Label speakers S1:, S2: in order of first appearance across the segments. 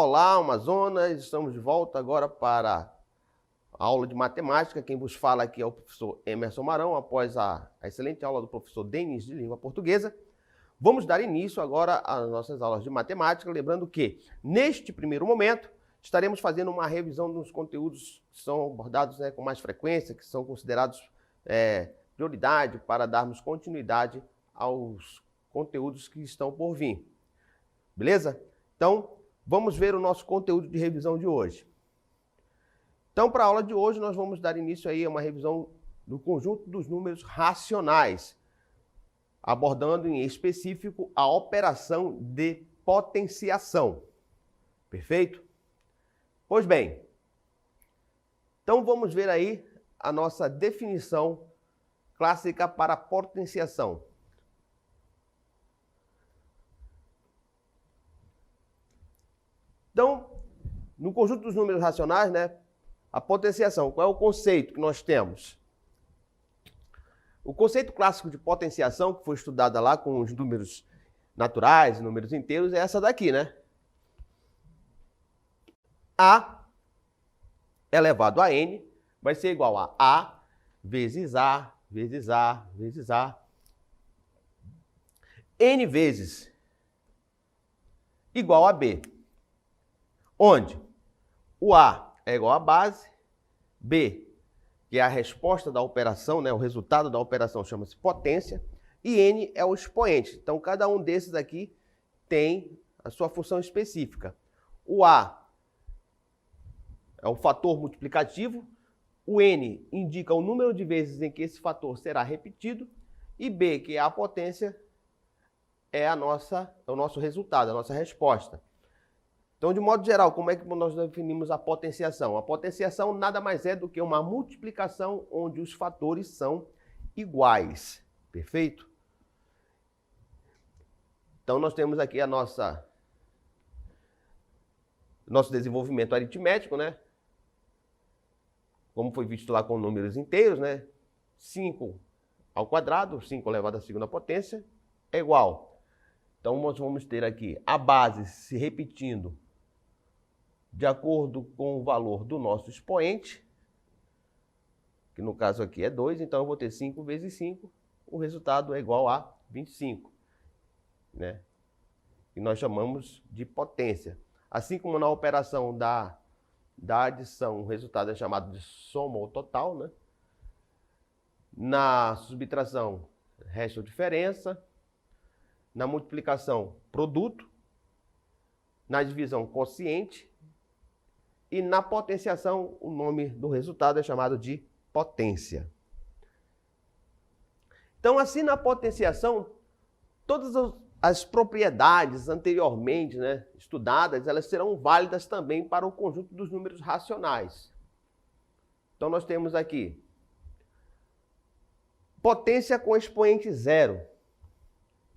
S1: Olá, Amazonas! Estamos de volta agora para a aula de matemática. Quem vos fala aqui é o professor Emerson Marão, após a excelente aula do professor Denis de língua portuguesa. Vamos dar início agora às nossas aulas de matemática, lembrando que, neste primeiro momento, estaremos fazendo uma revisão dos conteúdos que são abordados com mais frequência, que são considerados prioridade para darmos continuidade aos conteúdos que estão por vir. Beleza? Então, vamos ver o nosso conteúdo de revisão de hoje. Então, para a aula de hoje, nós vamos dar início aí a uma revisão do conjunto dos números racionais, abordando em específico a operação de potenciação. Perfeito? Pois bem, então vamos ver aí a nossa definição clássica para potenciação. Então, no conjunto dos números racionais, a potenciação, qual é o conceito que nós temos? O conceito clássico de potenciação, que foi estudada lá com os números naturais, números inteiros, é essa daqui, A elevado a n vai ser igual a A vezes A, vezes A, vezes A. N vezes igual a B. Onde o A é igual à base, B, que é a resposta da operação, o resultado da operação chama-se potência, e N é o expoente. Então, cada um desses aqui tem a sua função específica. O A é o fator multiplicativo, o N indica o número de vezes em que esse fator será repetido, e B, que é a potência, é o nosso resultado, a nossa resposta. Então, de modo geral, como é que nós definimos a potenciação? A potenciação nada mais é do que uma multiplicação onde os fatores são iguais. Perfeito? Então, nós temos aqui nosso desenvolvimento aritmético, como foi visto lá com números inteiros, 5 ao quadrado, 5 elevado à segunda potência, é igual. Então, nós vamos ter aqui a base se repetindo de acordo com o valor do nosso expoente, que no caso aqui é 2, então eu vou ter 5 vezes 5, o resultado é igual a 25, que nós chamamos de potência. Assim como na operação da adição, o resultado é chamado de soma ou total, Na subtração, resto ou diferença. Na multiplicação, produto. Na divisão, quociente. E na potenciação, o nome do resultado é chamado de potência. Então, assim, na potenciação, todas as propriedades anteriormente estudadas, elas serão válidas também para o conjunto dos números racionais. Então, nós temos aqui potência com expoente zero.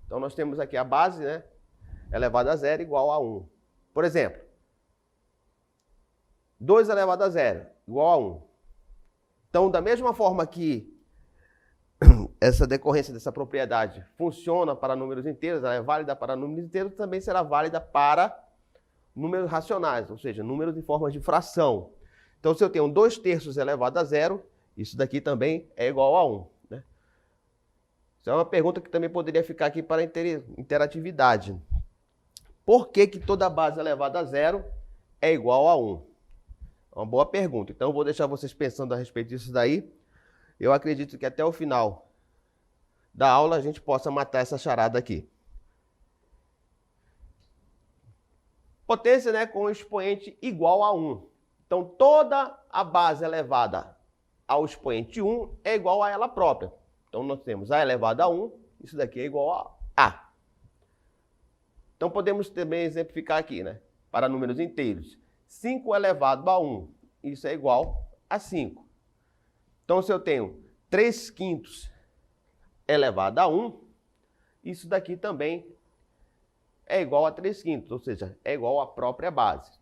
S1: Então, nós temos aqui a base elevado a zero igual a 1. Por exemplo, 2 elevado a zero igual a 1. Então, da mesma forma que essa decorrência dessa propriedade funciona para números inteiros, ela é válida para números inteiros, também será válida para números racionais, ou seja, números em forma de fração. Então, se eu tenho 2/3 elevado a zero, isso daqui também é igual a 1. Isso é uma pergunta que também poderia ficar aqui para interatividade. Por que toda base elevada a zero é igual a 1? É uma boa pergunta. Então, eu vou deixar vocês pensando a respeito disso daí. Eu acredito que até o final da aula a gente possa matar essa charada aqui. Potência com expoente igual a 1. Então, toda a base elevada ao expoente 1 é igual a ela própria. Então, nós temos A elevado a 1, isso daqui é igual a A. Então, podemos também exemplificar aqui, para números inteiros. 5 elevado a 1, isso é igual a 5. Então, se eu tenho 3/5 elevado a 1, isso daqui também é igual a 3/5, ou seja, é igual à própria base.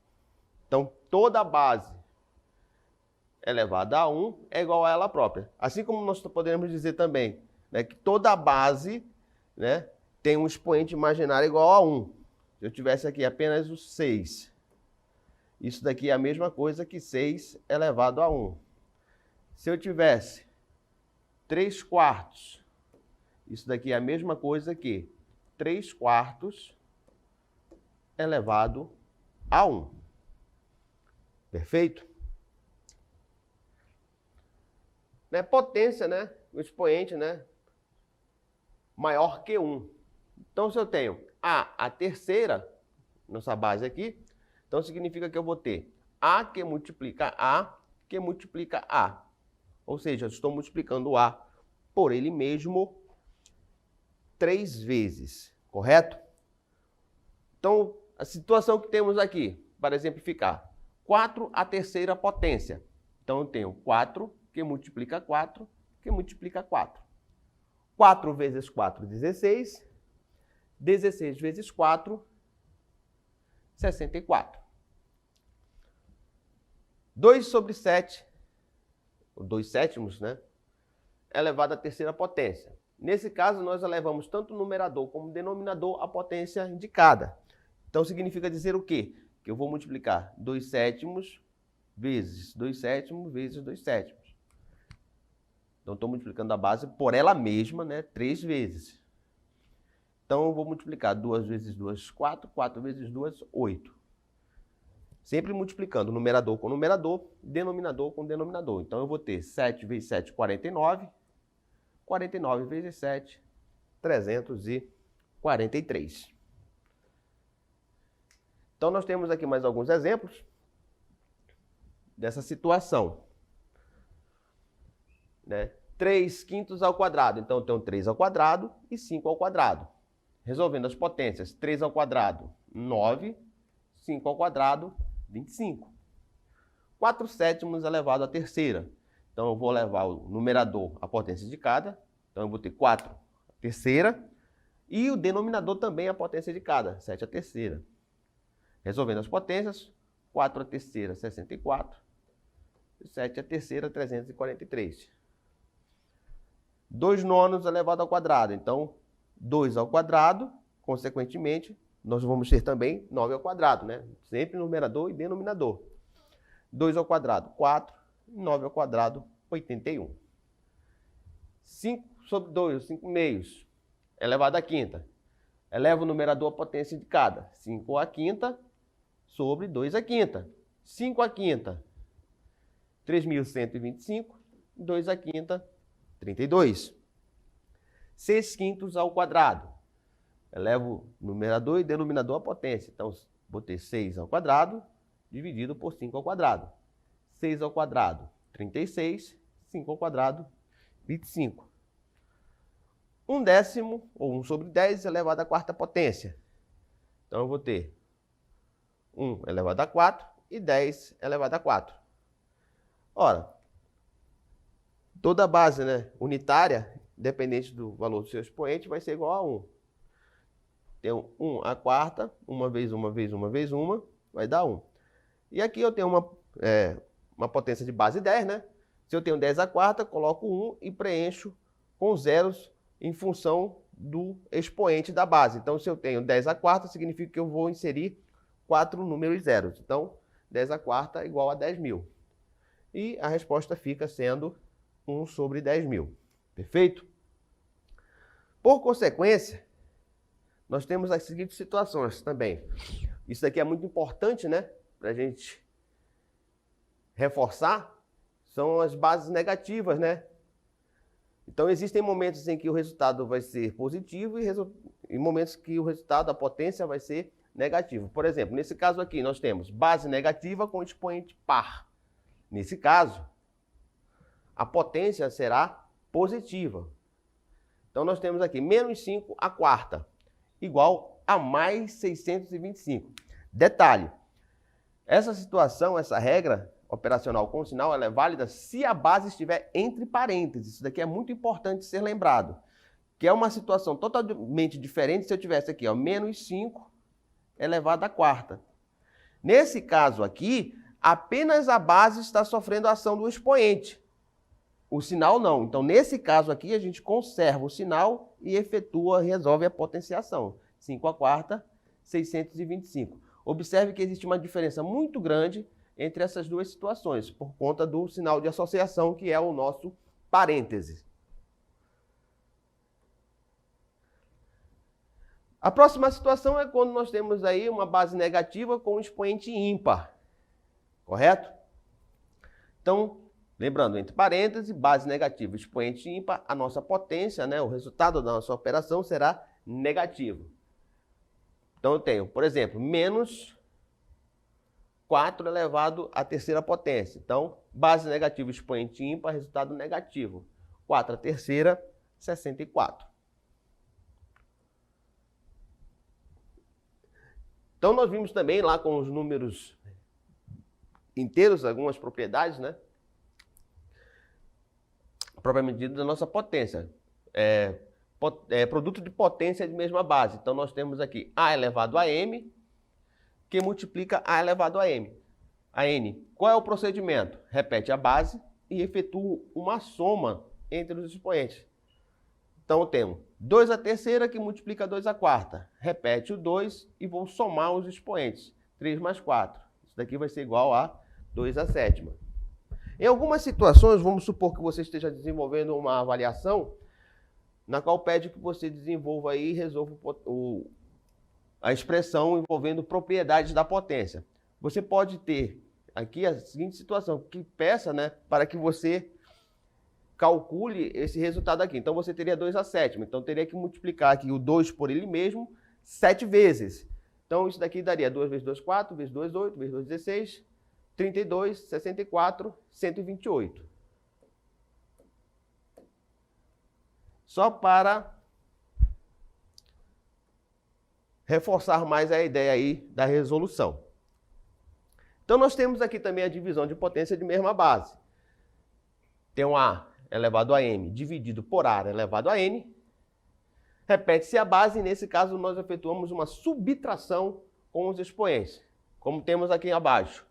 S1: Então, toda base elevada a 1 é igual a ela própria. Assim como nós podemos dizer também que toda base tem um expoente imaginário igual a 1. Se eu tivesse aqui apenas o 6, isso daqui é a mesma coisa que 6 elevado a 1. Se eu tivesse 3 quartos, isso daqui é a mesma coisa que 3 quartos elevado a 1. Perfeito? Né? Potência, né? O expoente, né? Maior que 1. Então, se eu tenho a terceira, nossa base aqui, então significa que eu vou ter A que multiplica A, que multiplica A. Ou seja, eu estou multiplicando A por ele mesmo 3 vezes, correto? Então, a situação que temos aqui, para exemplificar, 4 a terceira potência. Então, eu tenho 4 que multiplica 4, que multiplica 4. 4 vezes 4, 16. 16 vezes 4, 64. 2 sobre 7, 2 sétimos, né? Elevado à terceira potência. Nesse caso, nós elevamos tanto o numerador como o denominador à potência indicada. Então, significa dizer o quê? Que eu vou multiplicar 2 sétimos vezes 2 sétimos vezes 2 sétimos. Então, estou multiplicando a base por ela mesma, né? 3 vezes. Então, eu vou multiplicar 2 vezes 2, 4. 4 vezes 2, 8. Sempre multiplicando numerador com numerador, denominador com denominador. Então, eu vou ter 7 vezes 7, 49. 49 vezes 7, 343. Então, nós temos aqui mais alguns exemplos dessa situação. Né? 3 quintos ao quadrado. Então, eu tenho 3 ao quadrado e 5 ao quadrado. Resolvendo as potências, 3 ao quadrado, 9. 5 ao quadrado, 25. 4 sétimos elevado à terceira. Então, eu vou levar o numerador à potência indicada. Então, eu vou ter 4 à terceira. E o denominador também à potência indicada, 7 à terceira. Resolvendo as potências, 4 à terceira, 64. E 7 à terceira, 343. 2 nonos elevado ao quadrado. Então, 2 ao quadrado, consequentemente, nós vamos ter também 9 ao quadrado, né? Sempre numerador e denominador. 2 ao quadrado, 4. 9 ao quadrado, 81. 5 sobre 2, 5 meios, elevado à quinta. Eleva o numerador à potência indicada. 5 à quinta sobre 2 à quinta. 5 à quinta, 3.125. 2 à quinta, 32. 6 quintos ao quadrado. Elevo o numerador e denominador à potência. Então, vou ter 6 ao quadrado dividido por 5 ao quadrado. 6 ao quadrado, 36. 5 ao quadrado, 25. 1/10, ou 1 sobre 10, elevado à quarta potência. Então, eu vou ter 1 elevado a 4 e 10 elevado a 4. Ora, toda base, né, unitária, independente do valor do seu expoente, vai ser igual a 1. Tenho 1 à quarta, uma vez, vai dar 1. E aqui eu tenho uma potência de base 10, né? Se eu tenho 10 à quarta, coloco 1 e preencho com zeros em função do expoente da base. Então, se eu tenho 10 à quarta, significa que eu vou inserir 4 números zeros. Então, 10 à quarta é igual a 10.000. E a resposta fica sendo 1 sobre 10.000. Perfeito? Por consequência, nós temos as seguintes situações também. Isso daqui é muito importante, né? Para a gente reforçar, são as bases negativas, né? Então, existem momentos em que o resultado vai ser positivo e momentos que o resultado, a potência, vai ser negativo. Por exemplo, nesse caso aqui, nós temos base negativa com expoente par. Nesse caso, a potência será positiva. Então, nós temos aqui menos 5 à quarta, igual a mais 625. Detalhe, essa situação, essa regra operacional com sinal, ela é válida se a base estiver entre parênteses. Isso daqui é muito importante ser lembrado, que é uma situação totalmente diferente se eu tivesse aqui, ó, menos 5 elevado à quarta. Nesse caso aqui, apenas a base está sofrendo a ação do expoente. O sinal não. Então, nesse caso aqui, a gente conserva o sinal e resolve a potenciação. 5 à quarta, 625. Observe que existe uma diferença muito grande entre essas duas situações, por conta do sinal de associação, que é o nosso parêntese. A próxima situação é quando nós temos aí uma base negativa com um expoente ímpar, correto? Então, lembrando, entre parênteses, base negativa, expoente ímpar, a nossa potência, né, o resultado da nossa operação será negativo. Então, eu tenho, por exemplo, menos 4 elevado à terceira potência. Então, base negativa, expoente ímpar, resultado negativo. 4 à terceira, 64. Então, nós vimos também lá com os números inteiros, algumas propriedades, né? Propriamente dito, da nossa potência. Produto de potência de mesma base. Então, nós temos aqui A elevado a M, que multiplica A elevado a M. A N. Qual é o procedimento? Repete a base e efetua uma soma entre os expoentes. Então, eu tenho 2 à terceira que multiplica 2 à quarta. Repete o 2 e vou somar os expoentes. 3 mais 4. Isso daqui vai ser igual a 2 à sétima. Em algumas situações, vamos supor que você esteja desenvolvendo uma avaliação na qual pede que você desenvolva aí e resolva a expressão envolvendo propriedades da potência. Você pode ter aqui a seguinte situação, que peça, né, para que você calcule esse resultado aqui. Então, você teria 2 à sétima. Então, teria que multiplicar aqui o 2 por ele mesmo 7 vezes. Então, isso daqui daria 2 vezes 2, 4, vezes 2, 8, vezes 2, 16, 32, 64, 128. Só para reforçar mais a ideia aí da resolução. Então, nós temos aqui também a divisão de potência de mesma base. Tem um A elevado a M dividido por A elevado a N. Repete-se a base e, nesse caso, nós efetuamos uma subtração com os expoentes, como temos aqui abaixo.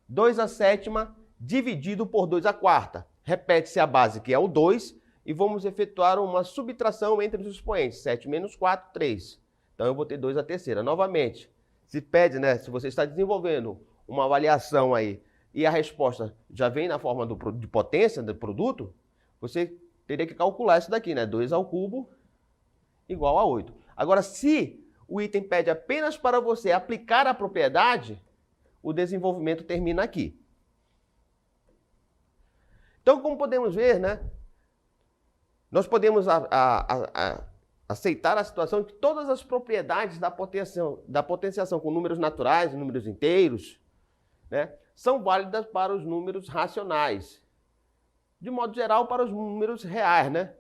S1: 2 à sétima dividido por 2 à quarta. Repete-se a base, que é o 2, e vamos efetuar uma subtração entre os expoentes. 7 menos 4, 3. Então, eu vou ter 2 à terceira. Novamente, se pede, né, se você está desenvolvendo uma avaliação aí e a resposta já vem na forma de potência do produto, você teria que calcular isso daqui, né? 2 ao cubo igual a 8. Agora, se o item pede apenas para você aplicar a propriedade, o desenvolvimento termina aqui. Então, como podemos ver, né? Nós podemos aceitar a situação que todas as propriedades da potenciação com números naturais e números inteiros, né, são válidas para os números racionais. De modo geral, para os números reais, né?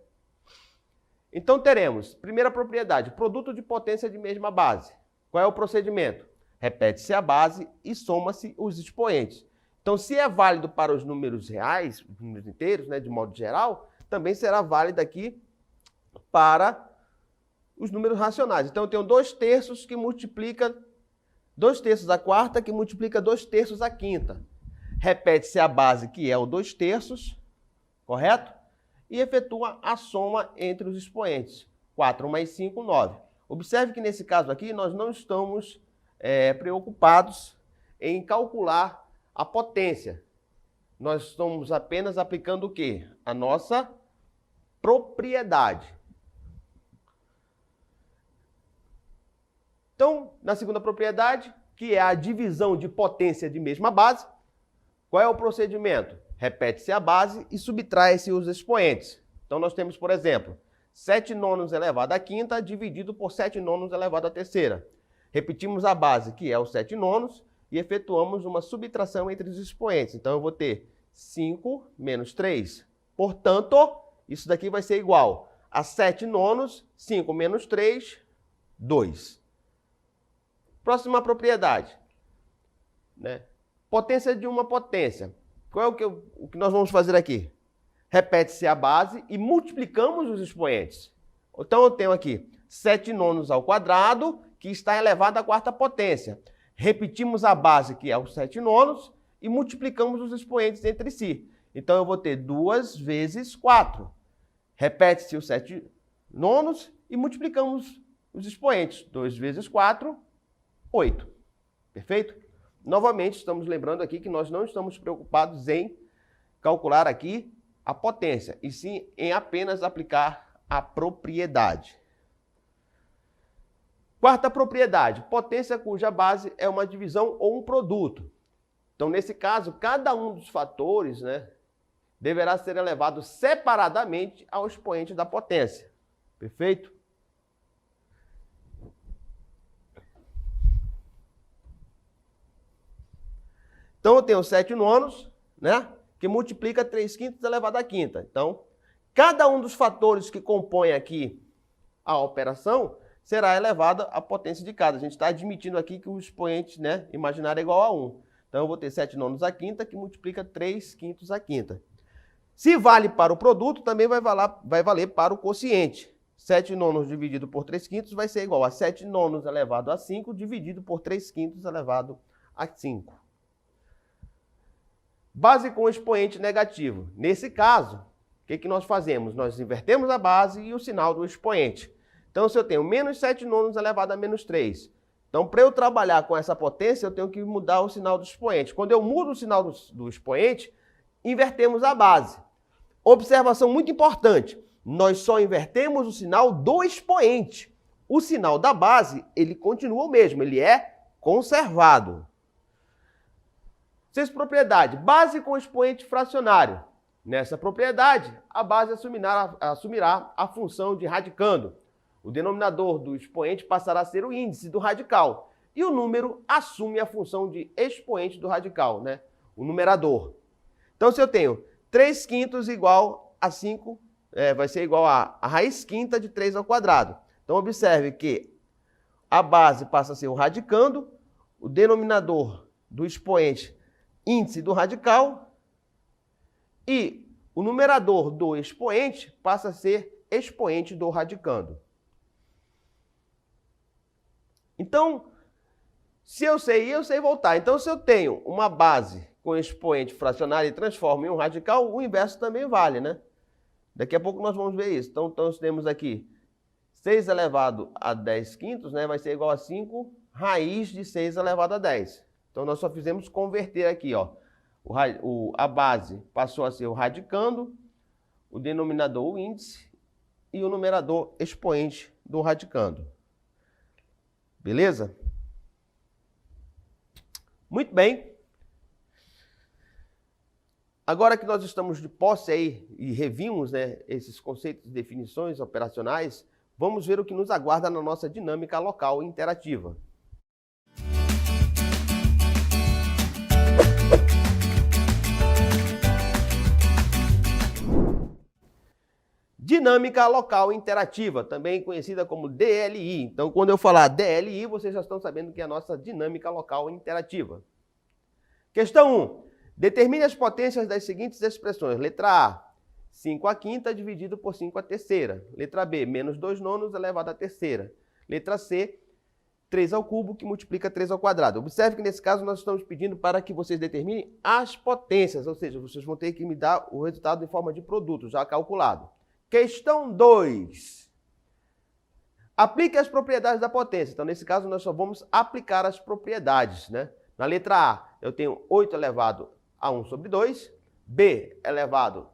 S1: Então, teremos, primeira propriedade, produto de potência de mesma base. Qual é o procedimento? Repete-se a base e soma-se os expoentes. Então, se é válido para os números reais, os números inteiros, né, de modo geral, também será válido aqui para os números racionais. Então, eu tenho 2/3 que multiplica 2/3 à quarta, que multiplica 2/3 à quinta. Repete-se a base, que é o 2/3, correto? E efetua a soma entre os expoentes. 4 mais 5, 9. Observe que nesse caso aqui nós não estamos preocupados em calcular a potência. Nós estamos apenas aplicando o quê? A nossa propriedade. Então, na segunda propriedade, que é a divisão de potência de mesma base, qual é o procedimento? Repete-se a base e subtrai-se os expoentes. Então, nós temos, por exemplo, 7 nonos elevado à quinta dividido por 7 nonos elevado à terceira. Repetimos a base, que é os 7 nonos, e efetuamos uma subtração entre os expoentes. Então, eu vou ter 5 menos 3. Portanto, isso daqui vai ser igual a 7 nonos, 5 menos 3, 2. Próxima propriedade, né? Potência de uma potência. Qual é o que nós vamos fazer aqui? Repete-se a base e multiplicamos os expoentes. Então, eu tenho aqui 7 nonos ao quadrado, que está elevado à quarta potência. Repetimos a base, que é os 7 nonos, e multiplicamos os expoentes entre si. Então, eu vou ter 2 vezes 4. Repete-se os 7 nonos e multiplicamos os expoentes. 2 vezes 4, 8. Perfeito? Novamente, estamos lembrando aqui que nós não estamos preocupados em calcular aqui a potência, e sim em apenas aplicar a propriedade. Quarta propriedade, potência cuja base é uma divisão ou um produto. Então, nesse caso, cada um dos fatores, né, deverá ser elevado separadamente ao expoente da potência. Perfeito? Então, eu tenho 7 nonos, né, que multiplica 3 quintos elevado à quinta. Então, cada um dos fatores que compõem aqui a operação será elevada à potência de cada. A gente está admitindo aqui que o expoente, né, imaginário é igual a 1. Então, eu vou ter 7 nonos à quinta, que multiplica 3 quintos à quinta. Se vale para o produto, também vai valer para o quociente. 7 nonos dividido por 3 quintos vai ser igual a 7 nonos elevado a 5 dividido por 3 quintos elevado a 5. Base com expoente negativo. Nesse caso, o que nós fazemos? Nós invertemos a base e o sinal do expoente. Então, se eu tenho menos 7 nonos elevado a menos 3, então, para eu trabalhar com essa potência, eu tenho que mudar o sinal do expoente. Quando eu mudo o sinal do expoente, invertemos a base. Observação muito importante, nós só invertemos o sinal do expoente. O sinal da base, ele continua o mesmo, ele é conservado. Sexta propriedade, base com expoente fracionário. Nessa propriedade, a base assumirá a função de radicando. O denominador do expoente passará a ser o índice do radical. E o número assume a função de expoente do radical, né? O numerador. Então, se eu tenho 3 quintos igual a 5, vai ser igual a raiz quinta de 3 ao quadrado. Então, observe que a base passa a ser o radicando, o denominador do expoente, índice do radical, e o numerador do expoente passa a ser expoente do radicando. Então, se eu sei ir, eu sei voltar. Então, se eu tenho uma base com expoente fracionário e transformo em um radical, o inverso também vale, né? Daqui a pouco nós vamos ver isso. Então nós temos aqui 6 elevado a 10 quintos, né? Vai ser igual a 5 raiz de 6 elevado a 10. Então nós só fizemos converter aqui, ó. A base passou a ser o radicando, o denominador o índice e o numerador expoente do radicando. Beleza? Muito bem. Agora que nós estamos de posse aí e revimos, né, esses conceitos e definições operacionais, vamos ver o que nos aguarda na nossa dinâmica local interativa. Dinâmica local interativa, também conhecida como DLI. Então, quando eu falar DLI, vocês já estão sabendo que é a nossa dinâmica local interativa. Questão 1. Determine as potências das seguintes expressões. Letra A, 5 à quinta dividido por 5 à terceira. Letra B, menos 2 nonos elevado à terceira. Letra C, 3 ao cubo, que multiplica 3 ao quadrado. Observe que nesse caso nós estamos pedindo para que vocês determinem as potências, ou seja, vocês vão ter que me dar o resultado em forma de produto, já calculado. Questão 2. Aplique as propriedades da potência. Então, nesse caso, nós só vamos aplicar as propriedades, né? Na letra A, eu tenho 8 elevado a 1 sobre 2. B elevado,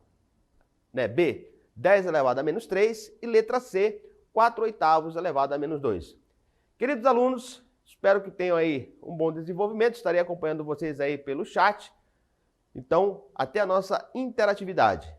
S1: né? B, 10 elevado a menos 3. E letra C, 4 oitavos elevado a menos 2. Queridos alunos, espero que tenham aí um bom desenvolvimento. Estarei acompanhando vocês aí pelo chat. Então, até a nossa interatividade.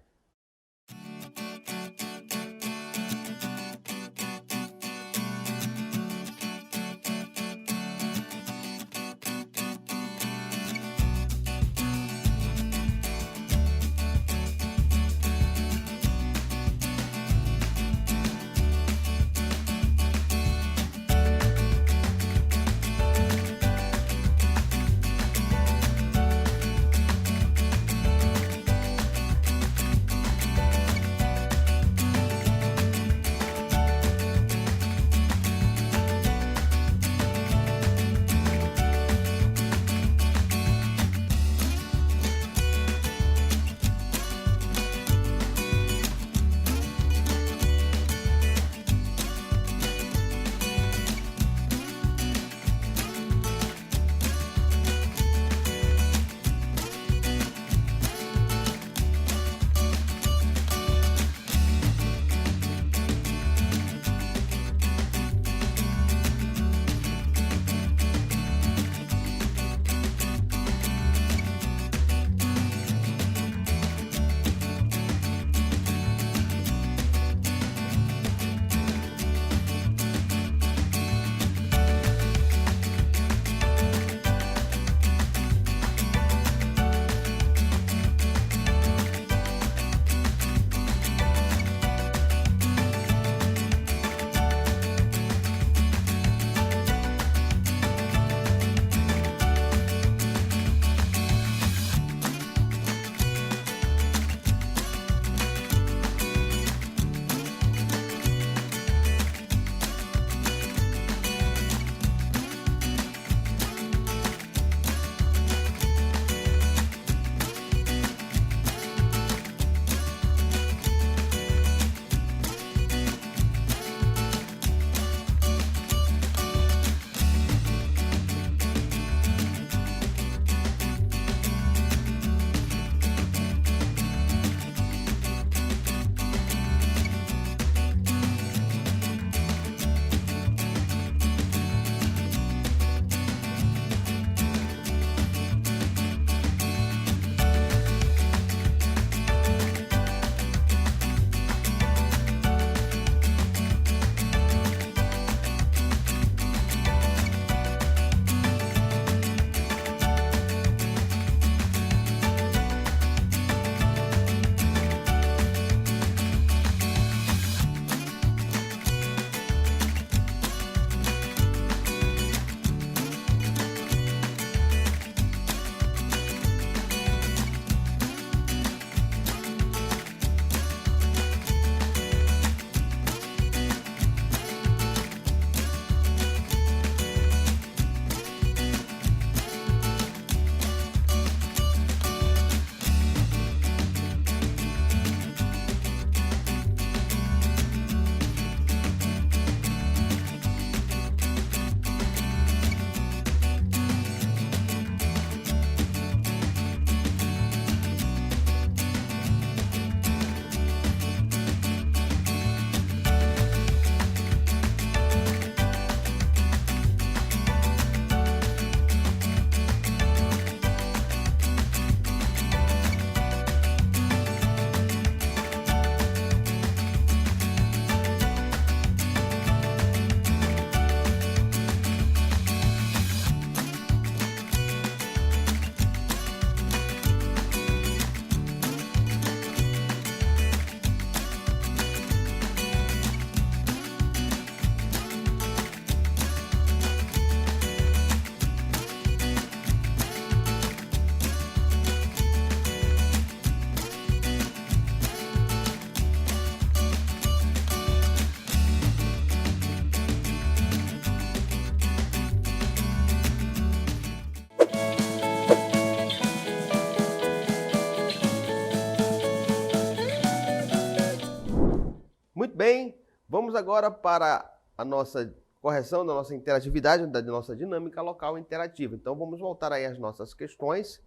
S1: Muito bem, vamos agora para a nossa correção da nossa interatividade, da nossa dinâmica local interativa. Então vamos voltar aí às nossas questões,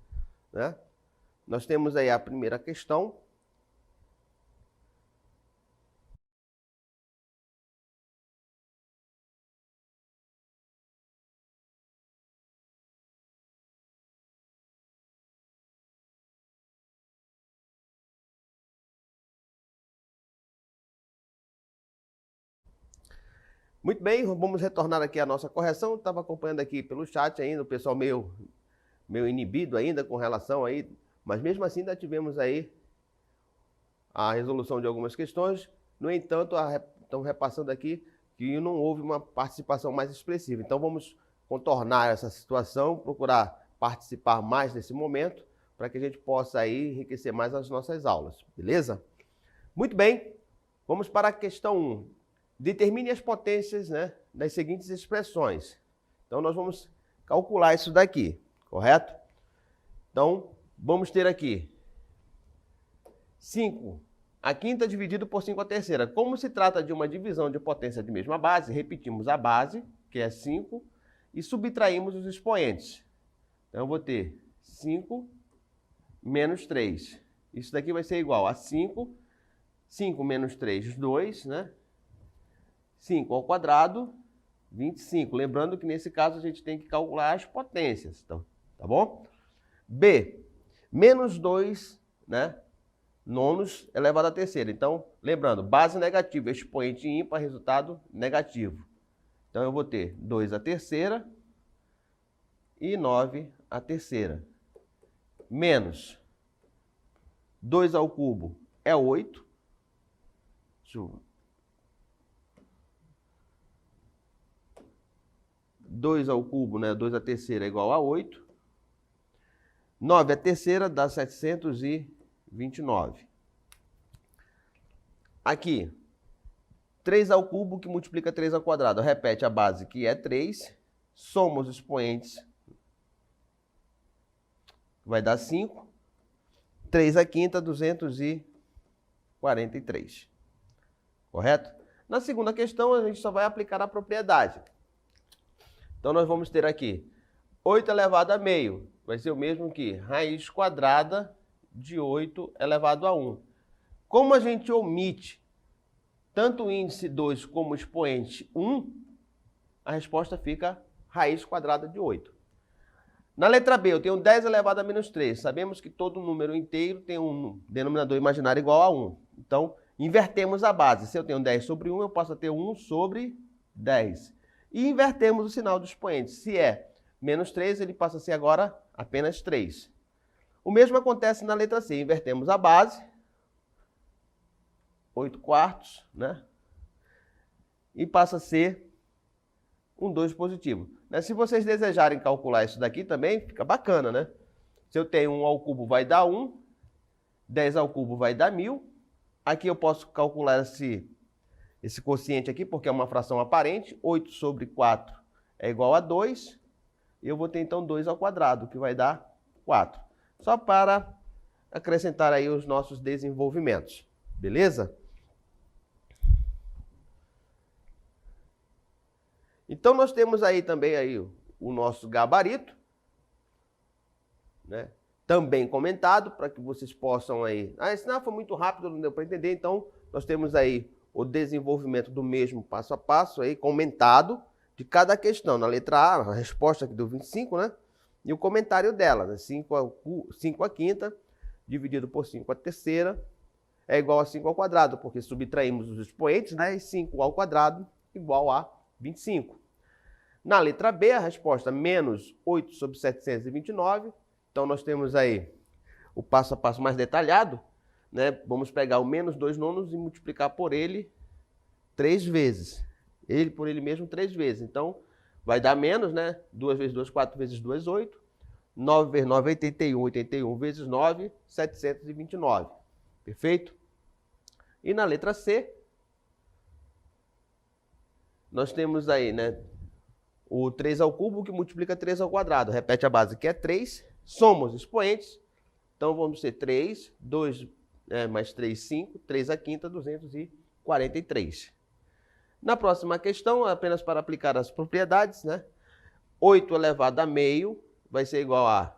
S1: né? Nós temos aí a primeira questão. Muito bem, vamos retornar aqui à nossa correção. Estava acompanhando aqui pelo chat ainda, o pessoal meio inibido ainda com relação aí, mas mesmo assim ainda tivemos aí a resolução de algumas questões. No entanto, estamos repassando aqui que não houve uma participação mais expressiva. Então vamos contornar essa situação, procurar participar mais nesse momento, para que a gente possa aí enriquecer mais as nossas aulas, beleza? Muito bem, vamos para a questão 1. Determine as potências, né, das seguintes expressões. Então nós vamos calcular isso daqui, correto? Então vamos ter aqui 5 a quinta dividido por 5 a terceira. Como se trata de uma divisão de potência de mesma base, repetimos a base, que é 5, e subtraímos os expoentes. Então eu vou ter 5 menos 3. Isso daqui vai ser igual a 5. 5 menos 3, 2, né? 5 ao quadrado, 25. Lembrando que nesse caso a gente tem que calcular as potências, então, tá bom? B, menos 2, né? Nonos elevado à terceira. Então, lembrando, base negativa, expoente ímpar, resultado negativo. Então, eu vou ter 2 à terceira e 9 à terceira. Menos 2 ao cubo é 8. Deixa eu... 2 ao cubo, né? 2 à terceira é igual a 8. 9 à terceira dá 729. Aqui, 3 ao cubo que multiplica 3 ao quadrado. Repete a base, que é 3. Soma os expoentes. Vai dar 5. 3 à quinta, 243. Correto? Na segunda questão, a gente só vai aplicar a propriedade. Então, nós vamos ter aqui 8 elevado a meio. Vai ser o mesmo que raiz quadrada de 8 elevado a 1. Como a gente omite tanto o índice 2 como o expoente 1, a resposta fica raiz quadrada de 8. Na letra B, eu tenho 10 elevado a menos 3. Sabemos que todo número inteiro tem um denominador imaginário igual a 1. Então, invertemos a base. Se eu tenho 10 sobre 1, eu posso ter 1 sobre 10. E invertemos o sinal do expoente. Se é menos 3, ele passa a ser agora apenas 3. O mesmo acontece na letra C. Invertemos a base, 8 quartos, né? E passa a ser um 2 positivo. Se vocês desejarem calcular isso daqui também, fica bacana, né? Se eu tenho 1 ao cubo vai dar 1, 10 ao cubo vai dar 1000. Aqui eu posso calcular esse quociente aqui, porque é uma fração aparente. 8 sobre 4 é igual a 2. E eu vou ter então 2 ao quadrado, que vai dar 4. Só para acrescentar aí os nossos desenvolvimentos. Beleza? Então nós temos aí também aí o nosso gabarito, né? Também comentado, para que vocês possam aí... esse não foi muito rápido, não deu para entender. Então nós temos aí o desenvolvimento do mesmo passo a passo aí, comentado, de cada questão. Na letra A, a resposta que deu 25, né? E o comentário dela, né? 5 à quinta, dividido por 5 à terceira, é igual a 5 ao quadrado, porque subtraímos os expoentes, né? E 5 ao quadrado igual a 25. Na letra B, a resposta menos 8 sobre 729. Então, nós temos aí o passo a passo mais detalhado, né? Vamos pegar o menos 2 nonos e multiplicar por ele 3 vezes. Ele por ele mesmo 3 vezes. Então, vai dar menos, né? 2 vezes 2, 4 vezes 2, 8. 9 vezes 9, 81. 81 vezes 9, 729. Perfeito? E na letra C, nós temos aí, né? O 3 ao cubo que multiplica 3 ao quadrado. Repete a base, que é 3. Soma os expoentes. Então, vamos ter 3, 2 mais 3, 5. 3 à quinta, 243. 43. Na próxima questão, apenas para aplicar as propriedades, né? 8 elevado a meio vai ser igual a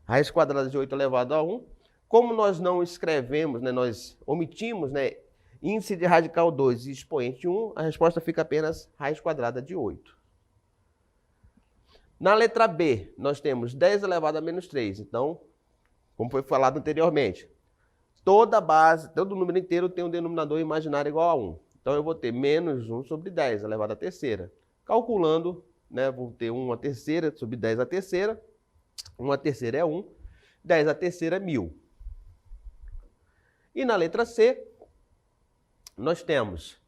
S1: raiz quadrada de 8 elevado a 1. Como nós não escrevemos, né, nós omitimos, né, índice de radical 2 e expoente 1, a resposta fica apenas raiz quadrada de 8. Na letra B, nós temos 10 elevado a menos 3. Então, como foi falado anteriormente, toda base, todo número inteiro tem um denominador imaginário igual a 1. Então, eu vou ter menos 1 sobre 10 elevado à terceira. Calculando, né, vou ter 1 à terceira sobre 10 à terceira. 1 à terceira é 1. 10 à terceira é 1000. E na letra C, nós temos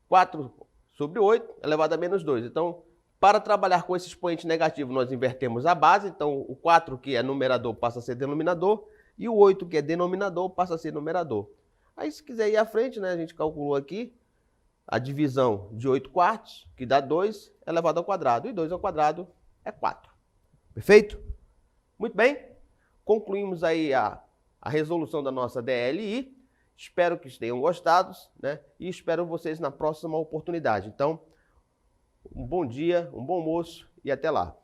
S1: 4 sobre 8 elevado a menos 2. Então, para trabalhar com esse expoente negativo, nós invertemos a base. Então, o 4, que é numerador, passa a ser denominador. E o 8, que é denominador, passa a ser numerador. Aí, se quiser ir à frente, né, a gente calculou aqui a divisão de 8 quartos, que dá 2 elevado ao quadrado. E 2 ao quadrado é 4. Perfeito? Muito bem. Concluímos aí a resolução da nossa DLI. Espero que tenham gostado, né? E espero vocês na próxima oportunidade. Então, um bom dia, um bom almoço e até lá.